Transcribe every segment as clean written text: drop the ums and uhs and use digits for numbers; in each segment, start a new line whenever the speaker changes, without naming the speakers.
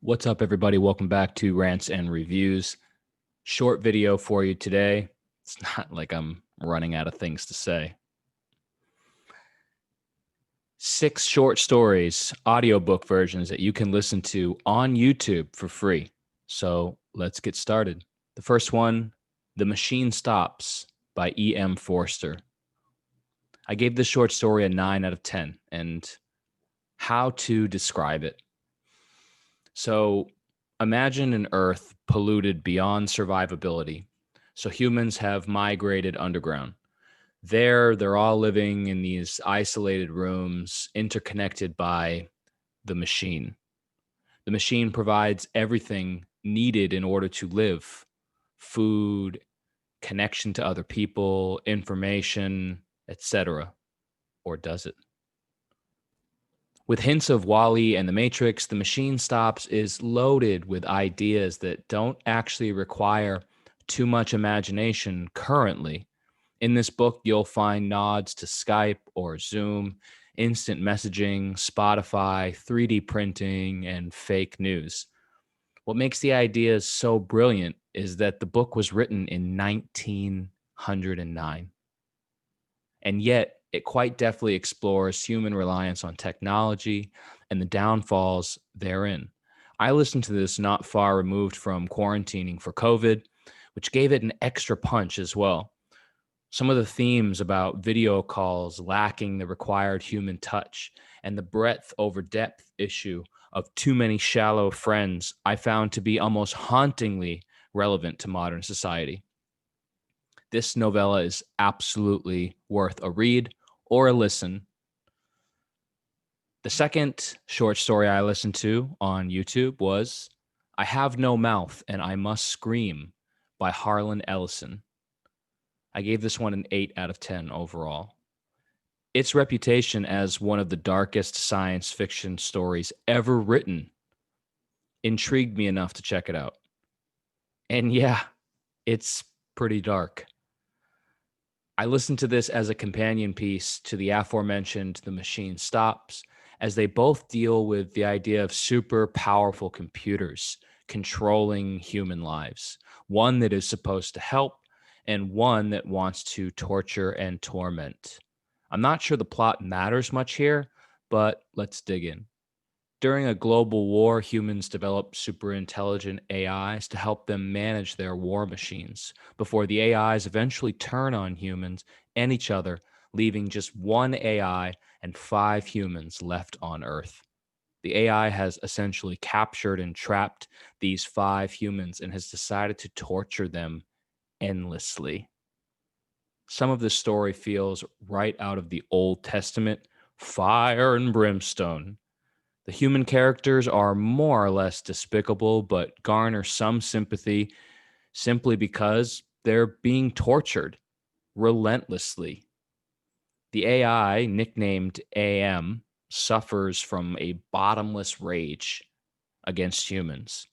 What's up, everybody? Welcome back to Rants and Reviews. Short video for you today. It's not like I'm running out of things to say. 6 short stories, audiobook versions that you can listen to on YouTube for free. So let's get started. The first one, The Machine Stops by E.M. Forster. I gave this short story a 9 out of 10, and how to describe it. So imagine an Earth polluted beyond survivability. So humans have migrated underground. There, they're all living in these isolated rooms, interconnected by the machine. The machine provides everything needed in order to live: food, connection to other people, information, etc. Or does it? With hints of Wall-E and the Matrix, The Machine Stops is loaded with ideas that don't actually require too much imagination currently. In this book, you'll find nods to Skype or Zoom, instant messaging, Spotify, 3D printing, and fake news. What makes the ideas so brilliant is that the book was written in 1909. And yet, it quite deftly explores human reliance on technology and the downfalls therein. I listened to this not far removed from quarantining for COVID, which gave it an extra punch as well. Some of the themes about video calls lacking the required human touch and the breadth over depth issue of too many shallow friends I found to be almost hauntingly relevant to modern society. This novella is absolutely worth a read or a listen. The second short story I listened to on YouTube was I Have No Mouth and I Must Scream by Harlan Ellison. I gave this one an 8 out of 10 overall. Its reputation as one of the darkest science fiction stories ever written intrigued me enough to check it out. And yeah, it's pretty dark. I listened to this as a companion piece to the aforementioned The Machine Stops, as they both deal with the idea of super powerful computers controlling human lives, one that is supposed to help and one that wants to torture and torment. I'm not sure the plot matters much here, but let's dig in. During a global war, humans develop super intelligent AIs to help them manage their war machines before the AIs eventually turn on humans and each other, leaving just one AI and 5 humans left on Earth. The AI has essentially captured and trapped these 5 humans and has decided to torture them endlessly. Some of the story feels right out of the Old Testament, fire and brimstone. The human characters are more or less despicable, but garner some sympathy simply because they're being tortured relentlessly. The AI, nicknamed AM, suffers from a bottomless rage against humans,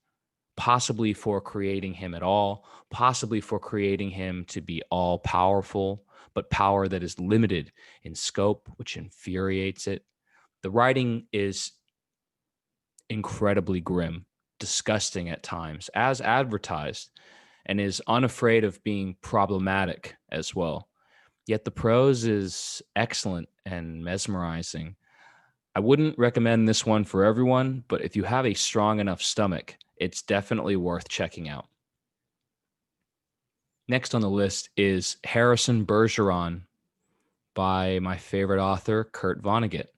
possibly for creating him at all, possibly for creating him to be all powerful, but power that is limited in scope, which infuriates it. The writing is incredibly grim, disgusting at times, as advertised, and is unafraid of being problematic as well. Yet the prose is excellent and mesmerizing. I wouldn't recommend this one for everyone, but if you have a strong enough stomach, it's definitely worth checking out. Next on the list is Harrisonbergeron by my favorite author, Kurt Vonnegut.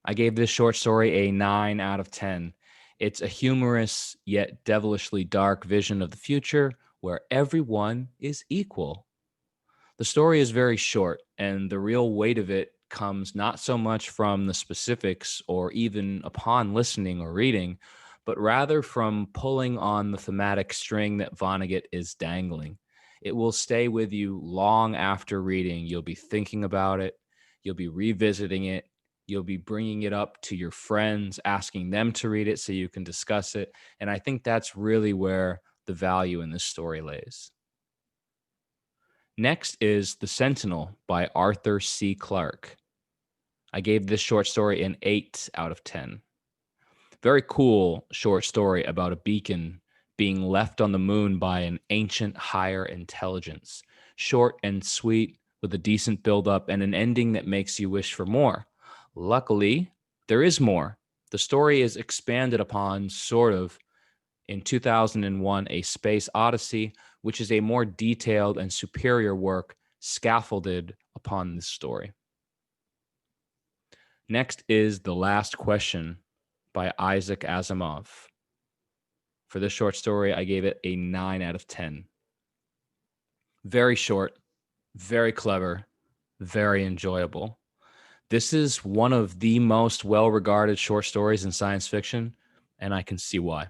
I gave this short story a 9 out of 10. It's a humorous yet devilishly dark vision of the future where everyone is equal. The story is very short, and the real weight of it comes not so much from the specifics or even upon listening or reading, but rather from pulling on the thematic string that Vonnegut is dangling. It will stay with you long after reading. You'll be thinking about it, you'll be revisiting it, you'll be bringing it up to your friends, asking them to read it so you can discuss it. And I think that's really where the value in this story lays. Next is The Sentinel by Arthur C. Clarke. I gave this short story an 8 out of 10. Very cool short story about a beacon being left on the moon by an ancient higher intelligence. Short and sweet, with a decent build up and an ending that makes you wish for more. Luckily, there is more. The story is expanded upon, sort of, in 2001, A Space Odyssey, which is a more detailed and superior work scaffolded upon this story. Next is The Last Question by Isaac Asimov. For this short story, I gave it a 9 out of 10. Very short, very clever, very enjoyable. This is one of the most well-regarded short stories in science fiction, and I can see why.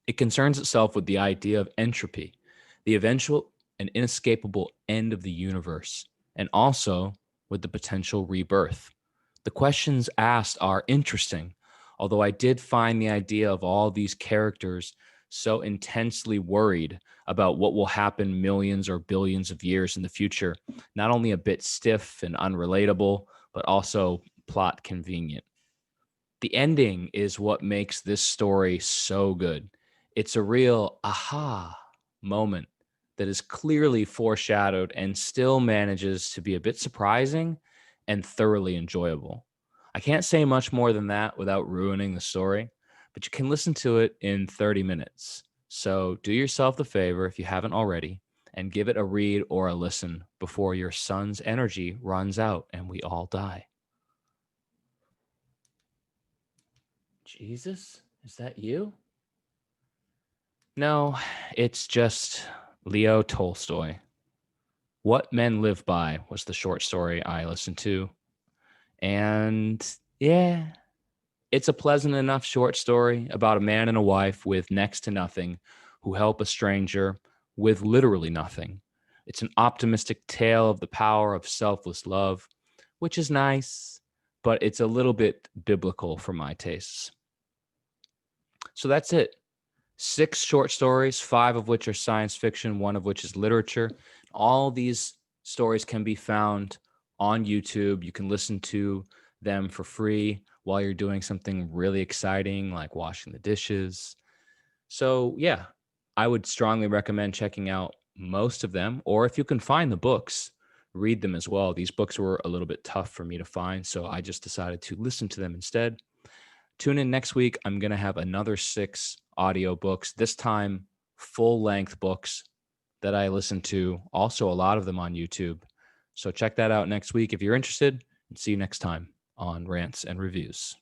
It concerns itself with the idea of entropy, the eventual and inescapable end of the universe, and also with the potential rebirth. The questions asked are interesting, although I did find the idea of all these characters so intensely worried about what will happen millions or billions of years in the future not only a bit stiff and unrelatable, but also plot convenient. The ending is what makes this story so good. It's a real aha moment that is clearly foreshadowed and still manages to be a bit surprising and thoroughly enjoyable. I can't say much more than that without ruining the story, but you can listen to it in 30 minutes. So do yourself the favor, if you haven't already, and give it a read or a listen before your son's energy runs out and we all die. Jesus, is that you? No, it's just Leo Tolstoy. What Men Live By was the short story I listened to. And yeah, it's a pleasant enough short story about a man and a wife with next to nothing who help a stranger with literally nothing. It's an optimistic tale of the power of selfless love, which is nice, but it's a little bit biblical for my tastes. So that's it. 6 short stories, 5 of which are science fiction, 1 of which is literature. All these stories can be found on YouTube. You can listen to them for free while you're doing something really exciting like washing the dishes. So, yeah, I would strongly recommend checking out most of them, or if you can find the books, read them as well. These books were a little bit tough for me to find, so I just decided to listen to them instead. Tune in next week. I'm going to have another 6 audio books, this time full length books that I listen to, also a lot of them on YouTube. So check that out next week if you're interested, and see you next time on Rants and Reviews.